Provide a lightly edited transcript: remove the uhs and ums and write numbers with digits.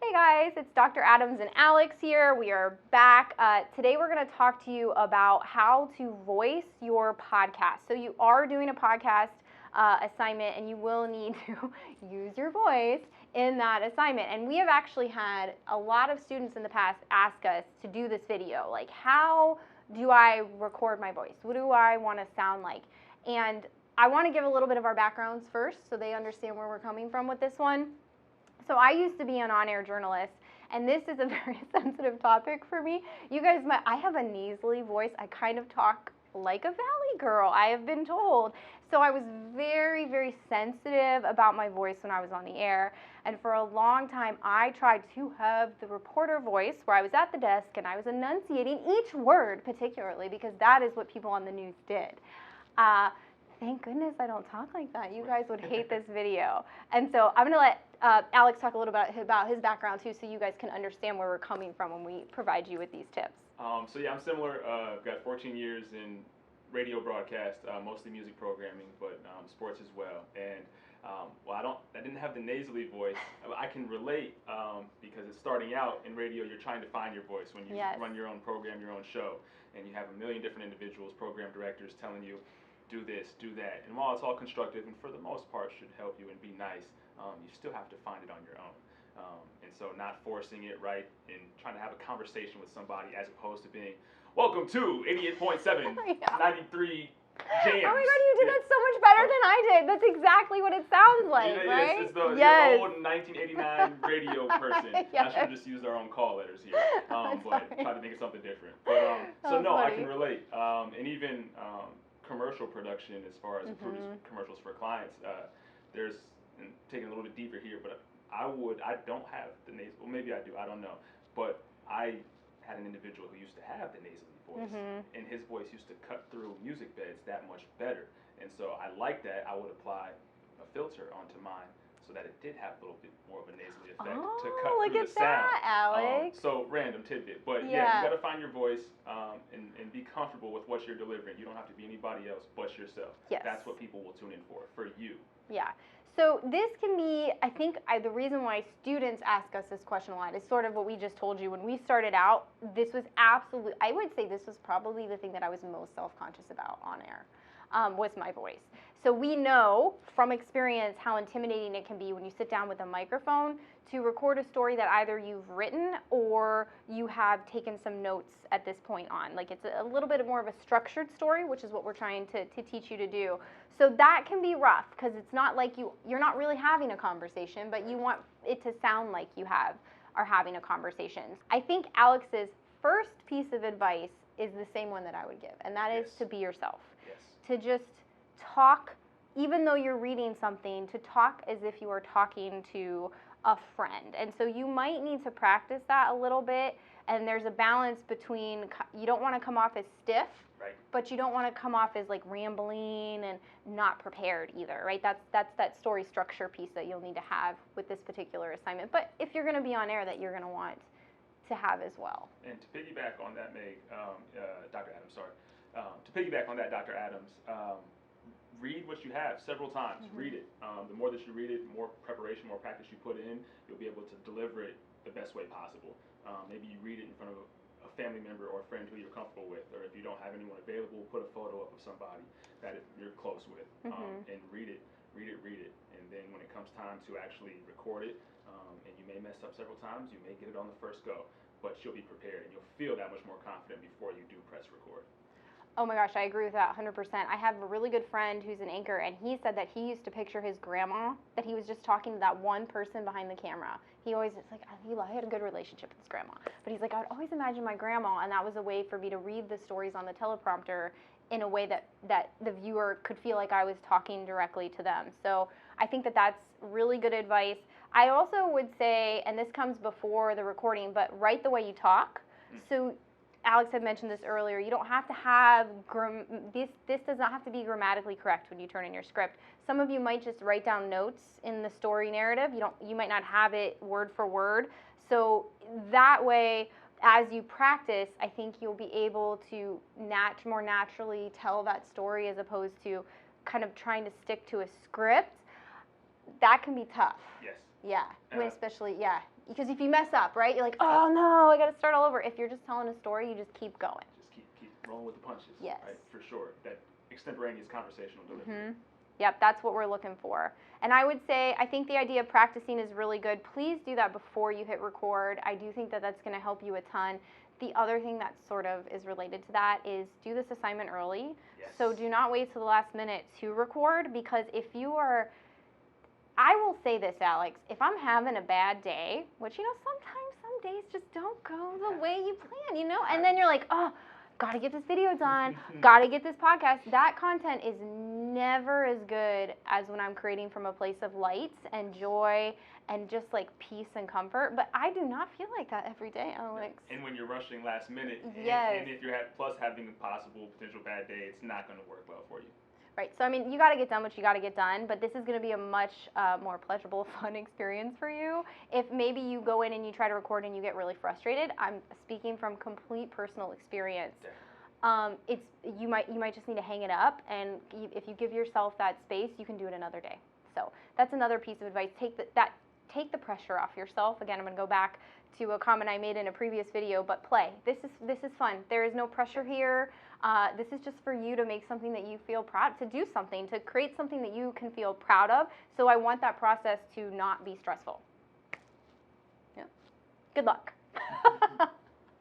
Hey guys, it's Dr. Adams and Alex here. We are back. Today we're going to talk to you about how to voice your podcast. So you are doing a podcast assignment and you will need to use your voice in that assignment. And we have actually had a lot of students in the past ask us to do this video. Like, how do I record my voice? What do I want to sound like? And I want to give a little bit of our backgrounds first so they understand where we're coming from with this one. So I used to be an on-air journalist, and this is a very sensitive topic for me. You guys I have a nasally voice. I kind of talk like a valley girl, I have been told. So I was very, very sensitive about my voice when I was on the air. And for a long time, I tried to have the reporter voice where I was at the desk and I was enunciating each word particularly because that is what people on the news did. Thank goodness I don't talk like that. You guys would hate this video. And so I'm going to let Alex talk a little bit about his background too, so you guys can understand where we're coming from when we provide you with these tips. So yeah, I'm similar. I've got 14 years in radio broadcast, mostly music programming, but sports as well. And I didn't have the nasally voice. I can relate because it's starting out in radio. You're trying to find your voice when you run your own program, your own show, and you have a million different individuals, program directors telling you, do this, do that. And while it's all constructive and for the most part should help you and be nice, you still have to find it on your own. And so not forcing it, right, and trying to have a conversation with somebody as opposed to being, welcome to 88.7, 93 Jams. Oh my God, you did that so much better than I did. That's exactly what it sounds like, right? It's the old 1989 radio person. I should have just used our own call letters here, but try to think of something different. But so no, funny. I can relate. And even commercial production, as far as producing commercials for clients, there's, and taking a little bit deeper here, but I don't have the nasal, well maybe I do, I don't know, but I had an individual who used to have the nasally voice, and his voice used to cut through music beds that much better, and so I like that. I would apply a filter onto mine so that it did have a little bit more of a nasally effect to cut through the sound. That, Alex. So random tidbit, but yeah, you got to find your voice and be comfortable with what you're delivering. You don't have to be anybody else but yourself. Yes. That's what people will tune in for you. Yeah. So this can be, I think the reason why students ask us this question a lot is sort of what we just told you. When we started out, this was absolutely, I would say this was probably the thing that I was most self-conscious about on air, was my voice. So we know from experience how intimidating it can be when you sit down with a microphone to record a story that either you've written or you have taken some notes at this point on. Like, it's a little bit more of a structured story, which is what we're trying to teach you to do. So that can be rough because it's not like you're not really having a conversation, but you want it to sound like you are having a conversation. I think Alex's first piece of advice is the same one that I would give, and that is to be yourself. Yes. To just talk, even though you're reading something, to talk as if you are talking to a friend. And so you might need to practice that a little bit, and there's a balance between, you don't want to come off as stiff, right, but you don't want to come off as like rambling and not prepared either, right? That's that story structure piece that you'll need to have with this particular assignment. But if you're going to be on air, that you're going to want to have as well. And to piggyback on that, Dr. Adams, to piggyback on that, Dr. Adams, read what you have several times. Read it. The more that you read it, the more preparation, more practice you put in, you'll be able to deliver it the best way possible. Maybe you read it in front of a family member or a friend who you're comfortable with, or if you don't have anyone available, put a photo up of somebody that you're close with, and read it. And then when it comes time to actually record it, and you may mess up several times, you may get it on the first go, but you'll be prepared and you'll feel that much more confident before you do press record. Oh my gosh, I agree with that 100%. I have a really good friend who's an anchor, and he said that he used to picture his grandma, that he was just talking to that one person behind the camera. He always, it's like, I had a good relationship with his grandma, but he's like, I would always imagine my grandma, and that was a way for me to read the stories on the teleprompter in a way that the viewer could feel like I was talking directly to them. So I think that that's really good advice. I also would say, and this comes before the recording, but write the way you talk. So Alex had mentioned this earlier, you don't have to have, this does not have to be grammatically correct when you turn in your script. Some of you might just write down notes in the story narrative. You might not have it word for word. So that way, as you practice, I think you'll be able to more naturally tell that story as opposed to kind of trying to stick to a script. That can be tough. Yes. Yeah, when Uh, especially, yeah. Because if you mess up, right, you're like, oh no, I got to start all over. If you're just telling a story, you just keep going. Just keep rolling with the punches. Yes. Right, for sure. That extemporaneous conversational delivery. Yep, that's what we're looking for. And I would say, I think the idea of practicing is really good. Please do that before you hit record. I do think that that's going to help you a ton. The other thing that sort of is related to that is do this assignment early. Yes. So do not wait till the last minute to record, because if you are, I will say this, Alex, if I'm having a bad day, which, sometimes some days just don't go the way you plan, and then you're like, oh, gotta get this video done, gotta get this podcast. That content is never as good as when I'm creating from a place of light and joy and just like peace and comfort. But I do not feel like that every day, Alex. And when you're rushing last minute, Yes. and if you're plus having a possible potential bad day, it's not going to work well for you. Right, so you got to get done what you got to get done, but this is going to be a much more pleasurable, fun experience for you. If maybe you go in and you try to record and you get really frustrated, I'm speaking from complete personal experience. You might just need to hang it up, and if you give yourself that space, you can do it another day. So that's another piece of advice. Take the pressure off yourself. Again, I'm going to go back to a comment I made in a previous video, but play. This is fun. There is no pressure here. This is just for you to make something that you feel proud, to do something, to create something that you can feel proud of. So I want that process to not be stressful. Yeah. Good luck.